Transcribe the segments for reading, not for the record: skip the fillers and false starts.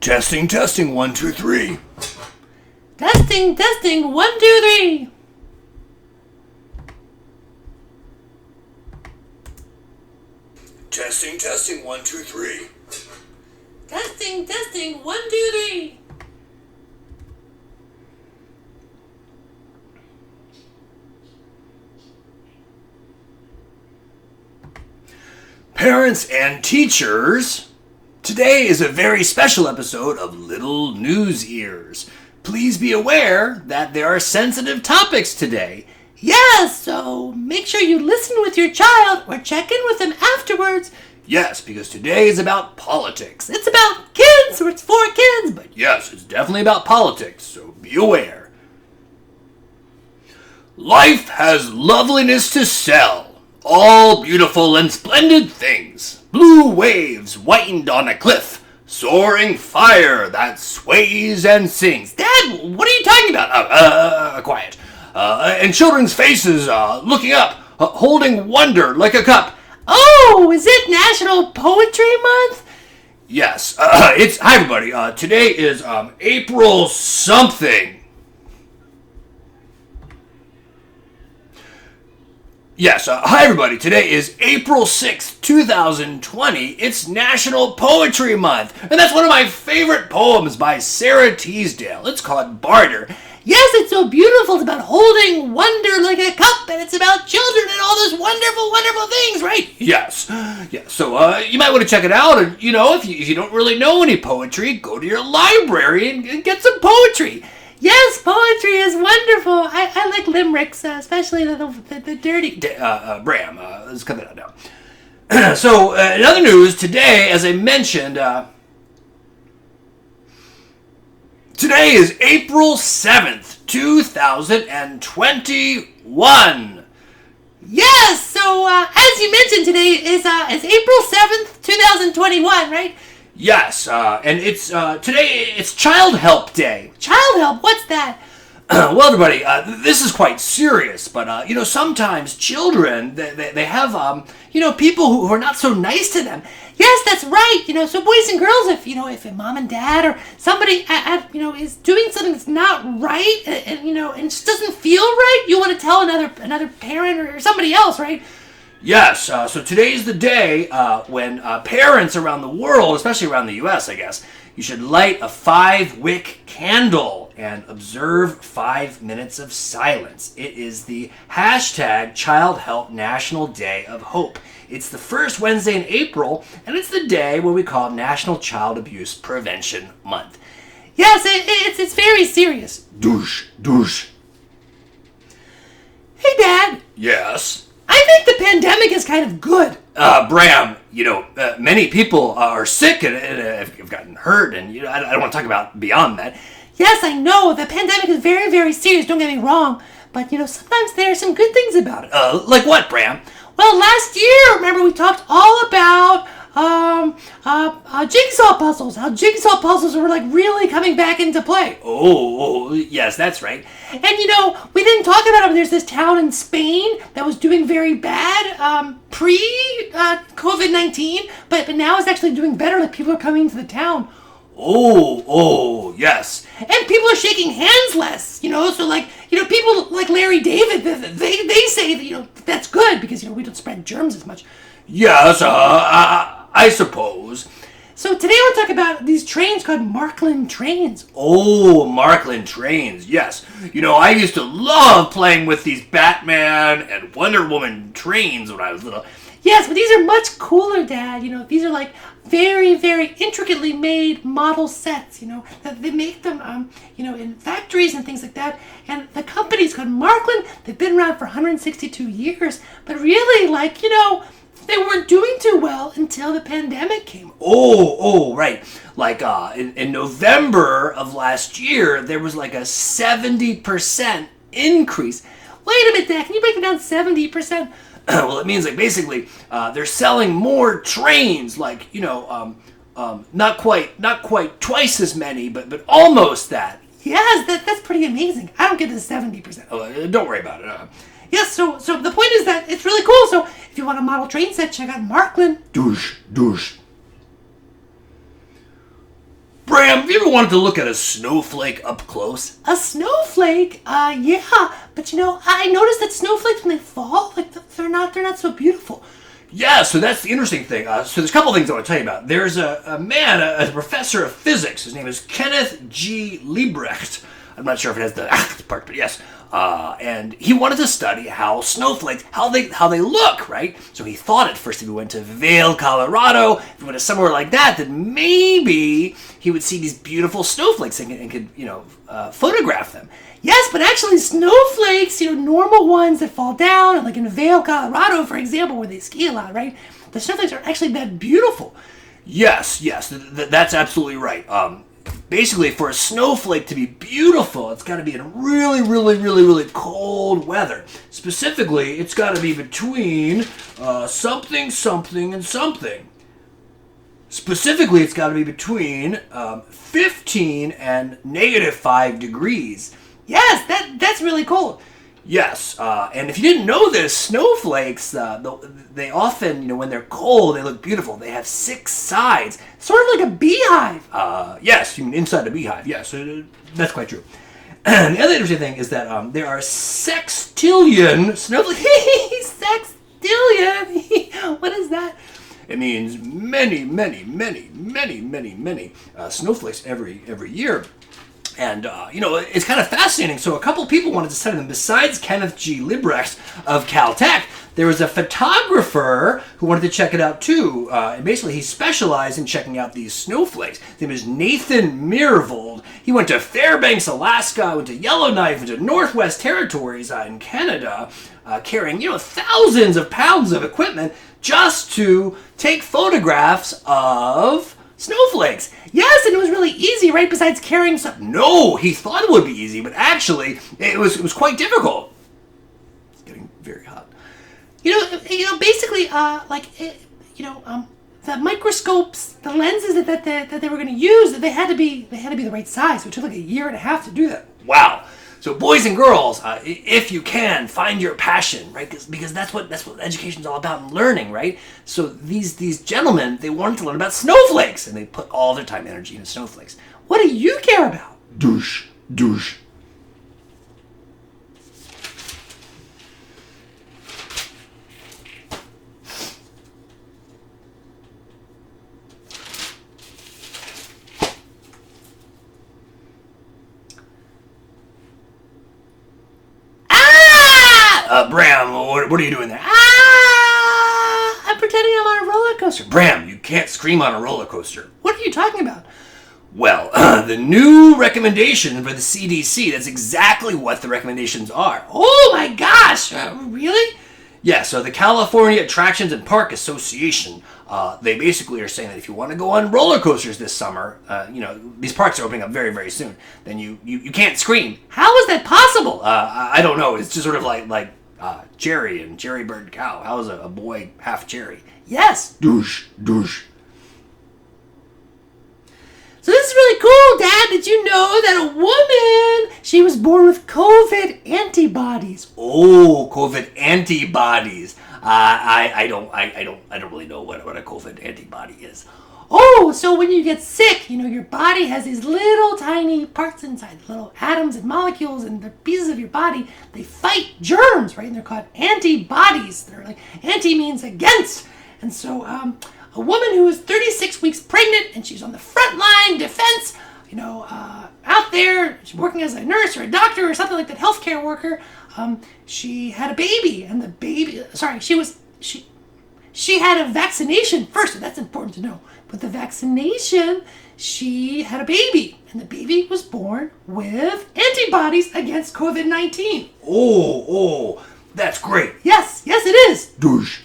Testing, testing, 1, 2, 3. Testing, testing, 1, 2, 3. Testing, testing, 1, 2, 3. Testing, testing, 1, 2, 3. Parents and teachers, today is a very special episode of Little News Ears. Please be aware that there are sensitive topics today. Yes, so make sure you listen with your child or check in with them afterwards. Yes, because today is about politics. It's about kids, or it's for kids, but Yes, it's definitely about politics, so be aware. Life has loveliness to sell. All beautiful and splendid things. Blue waves whitened on a cliff. Soaring fire that sways and sings. Dad, what are you talking about? Quiet. And children's faces looking up, holding wonder like a cup. Oh, is it National Poetry Month? Yes, hi everybody. Today is April something. Yes, hi everybody. Today is April 6th, 2020. It's National Poetry Month. And that's one of my favorite poems by Sarah Teasdale. It's called Barter. Yes, it's so beautiful. It's about holding wonder like a cup, and it's about children and all those wonderful, wonderful things, right? Yes. So you might want to check it out. And, if you don't really know any poetry, go to your library and get some poetry. Yes, poetry is wonderful. I like limericks, especially the dirty. Bram, let's cut that out now. So, in other news, today, as I mentioned, today is April 7th, 2021. Yes, so as you mentioned, today is April 7th, 2021, right? Yes, and it's today. It's Child Help Day. Child help? What's that? Well, everybody, this is quite serious. But sometimes children they have people who are not so nice to them. Yes, that's right. So boys and girls, if mom and dad or somebody is doing something that's not right, and just doesn't feel right, you want to tell another parent or somebody else, right? Yes, so today's the day when parents around the world, especially around the U.S., I guess, you should light a 5-wick candle and observe 5 minutes of silence. It is the hashtag Child Help National Day of Hope. It's the first Wednesday in April, and it's the day where we call National Child Abuse Prevention Month. Yes, it's very serious. Douche, douche. Hey, Dad. Yes? I think the pandemic is kind of good. Bram, many people are sick and have gotten hurt, and I don't want to talk about beyond that. Yes, I know. The pandemic is very, very serious, don't get me wrong. But, sometimes there are some good things about it. Like what, Bram? Well, last year, remember, we talked all about jigsaw puzzles. How jigsaw puzzles were, really coming back into play. Oh, yes, that's right. And, we didn't talk about it. There's this town in Spain that was doing very bad pre-COVID-19, but now it's actually doing better. Like, people are coming to the town. Oh, yes. And people are shaking hands less, so people like Larry David, they say that, that's good because, we don't spread germs as much. Yes, I suppose. So today we'll talk about these trains called Marklin Trains. Oh, Marklin Trains, yes. I used to love playing with these Batman and Wonder Woman trains when I was little. Yes, but these are much cooler, Dad. These are very, very intricately made model sets, that they make them, in factories and things like that. And the company's called Marklin. They've been around for 162 years, but really, they weren't doing too well until the pandemic came. Oh, right. In November of last year, there was a 70% increase. Wait a minute, Dad. Can you break it down 70%? Well, it means basically they're selling more trains, not quite twice as many, but almost that. Yes, that's pretty amazing. I don't get the 70%. Oh, don't worry about it. Yes, so the point is that it's really cool. So if you want a model train set, check out Marklin. Douche. Bram, have you ever wanted to look at a snowflake up close? A snowflake? Yeah. But I noticed that snowflakes, when they fall, like, they're not so beautiful. Yeah, so that's the interesting thing. So there's a couple things I want to tell you about. There's a man, a professor of physics. His name is Kenneth G. Liebrecht. I'm not sure if it has the part, but yes. And he wanted to study how snowflakes, how they look, right? So he thought at first if he went to Vail, Colorado, if he went to somewhere like that, that maybe he would see these beautiful snowflakes and could, photograph them. Yes, but actually snowflakes, normal ones that fall down, like in Vail, Colorado, for example, where they ski a lot, right? The snowflakes are actually that beautiful. Yes, that's absolutely right. Basically, for a snowflake to be beautiful, it's got to be in really, really, really, really cold weather. Specifically, it's got to be between something, something, and something. Specifically, it's got to be between 15 and -5 degrees. Yes, that's really cold. Yes, and if you didn't know this, snowflakes, they often, when they're cold, they look beautiful. They have 6 sides. Sort of like a beehive. Yes, you mean inside a beehive. Yes, that's quite true. And the other interesting thing is that there are sextillion snowflakes. Sextillion? What is that? It means many, many, many, many, many, many snowflakes every year. And, it's kind of fascinating. So a couple people wanted to study them. Besides Kenneth G. Liebrecht of Caltech, there was a photographer who wanted to check it out, too. And basically, he specialized in checking out these snowflakes. His name is Nathan Myhrvold. He went to Fairbanks, Alaska, went to Yellowknife, went to Northwest Territories in Canada, carrying, thousands of pounds of equipment just to take photographs of snowflakes. Yes, and it was really easy, right? Besides carrying something. No, he thought it would be easy, but actually, it was quite difficult. It's getting very hot. Basically, the microscopes, the lenses that they were going to use, they had to be the right size. So it took like a year and a half to do that. Wow. So boys and girls, if you can, find your passion, right? Because that's what education's all about, and learning, right? So these gentlemen, they wanted to learn about snowflakes, and they put all their time and energy into snowflakes. What do you care about? Douche. Bram, what are you doing there? I'm pretending I'm on a roller coaster. Bram, you can't scream on a roller coaster. What are you talking about? Well, the new recommendation for the CDC, that's exactly what the recommendations are. Oh my gosh! Really? Yeah, so the California Attractions and Park Association, they basically are saying that if you want to go on roller coasters this summer, these parks are opening up very, very soon, then you can't scream. How is that possible? I don't know. It's just sort of like Jerry and Jerry Bird Cow. How is a boy half Jerry? Yes. Douche. So this is really cool, Dad. Did you know that a woman, she was born with COVID antibodies? Oh, COVID antibodies. I don't really know what a COVID antibody is. Oh, so when you get sick, your body has these little tiny parts inside, little atoms and molecules and the pieces of your body. They fight germs, right? And they're called antibodies. They're like, anti means against. And so a woman who is 36 weeks pregnant and she's on the front line defense, out there, she's working as a nurse or a doctor or something like that, healthcare worker. She had a baby, and the baby, she had a vaccination first, so that's important to know. With the vaccination, she had a baby, and the baby was born with antibodies against COVID-19. Oh, that's great. Yes, it is. Douche.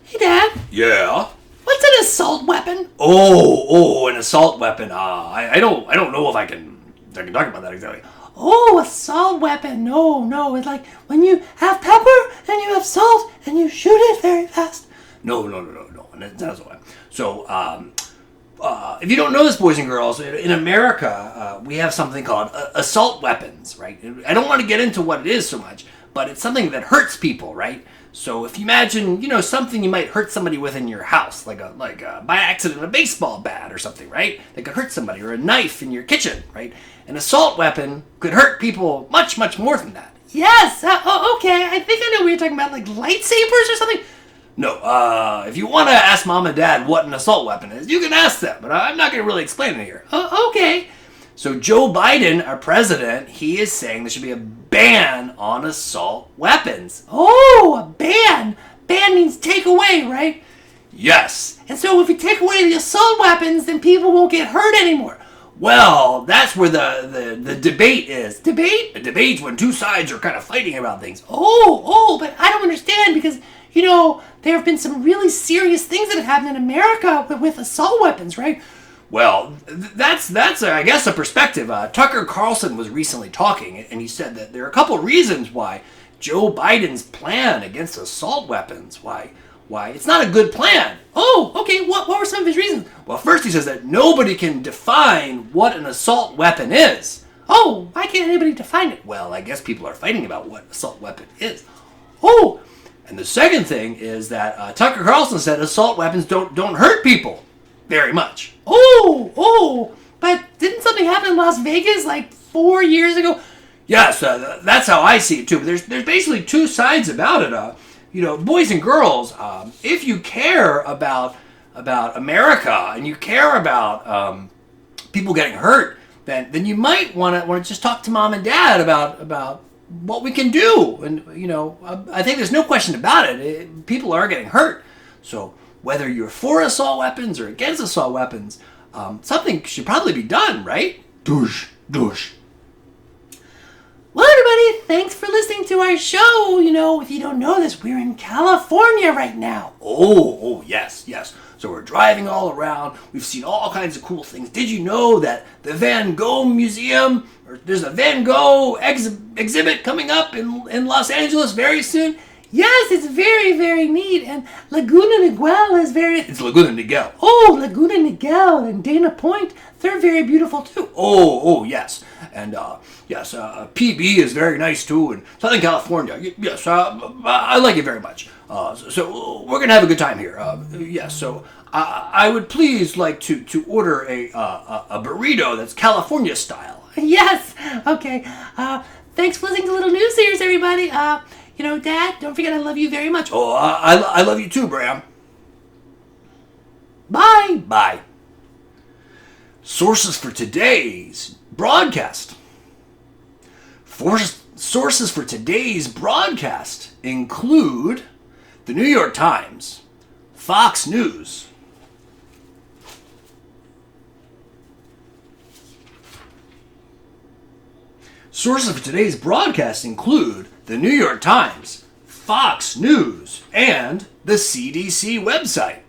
Hey, Dad. Yeah? What's an assault weapon? Oh, an assault weapon. I don't know if I can talk about that exactly. Oh, assault weapon. No. It's like when you have pepper and you have salt and you shoot it very fast. No. And that's not what. So, if you don't know this, boys and girls, in America, we have something called assault weapons, right? I don't want to get into what it is so much, but it's something that hurts people, right? So if you imagine, something you might hurt somebody with in your house, like by accident, a baseball bat or something, right? That could hurt somebody, or a knife in your kitchen, right? An assault weapon could hurt people much, much more than that. Yes. Okay. I think I know what you're talking about, like lightsabers or something. No, if you want to ask mom and dad what an assault weapon is, you can ask them, but I'm not going to really explain it here. Okay. So Joe Biden, our president, he is saying there should be a ban on assault weapons. Oh, a ban. Ban means take away, right? Yes. And so if you take away the assault weapons, then people won't get hurt anymore. Well, that's where the debate is. Debate? A debate's when two sides are kind of fighting about things. But I don't understand because, there have been some really serious things that have happened in America with assault weapons, right? Well, that's I guess a perspective. Tucker Carlson was recently talking, and he said that there are a couple reasons why Joe Biden's plan against assault weapons, why it's not a good plan. Oh, okay. What were some of his reasons? Well, first he says that nobody can define what an assault weapon is. Oh, why can't anybody define it? Well, I guess people are fighting about what assault weapon is. Oh, and the second thing is that Tucker Carlson said assault weapons don't hurt people very much. But didn't something happen in Las Vegas like 4 years ago? Yes, that's how I see it too. But there's basically two sides about it. Boys and girls, if you care about America and you care about people getting hurt, then you might want to just talk to mom and dad about what we can do. And I think there's no question about it. People are getting hurt. So whether you're for assault weapons or against assault weapons, something should probably be done, right? Douche. Well, everybody, thanks for listening to our show. If you don't know this, we're in California right now. Oh, yes. So we're driving all around. We've seen all kinds of cool things. Did you know that the Van Gogh Museum, or there's a Van Gogh exhibit coming up in Los Angeles very soon? Yes, it's very, very neat. And Laguna Niguel is very... It's Laguna Niguel. Oh, Laguna Niguel and Dana Point, they're very beautiful too. Oh, yes. And, PB is very nice too. And Southern California, yes, I like it very much. So we're going to have a good time here. Yes, so I would please like to order a burrito that's California style. Yes, okay. Thanks for listening to Little News Series, everybody. Dad, don't forget I love you very much. Oh, I love you too, Bram. Bye. Sources for today's broadcast. Sources for today's broadcast include the New York Times, Fox News, Sources for today's broadcast include the New York Times, Fox News, and the CDC website.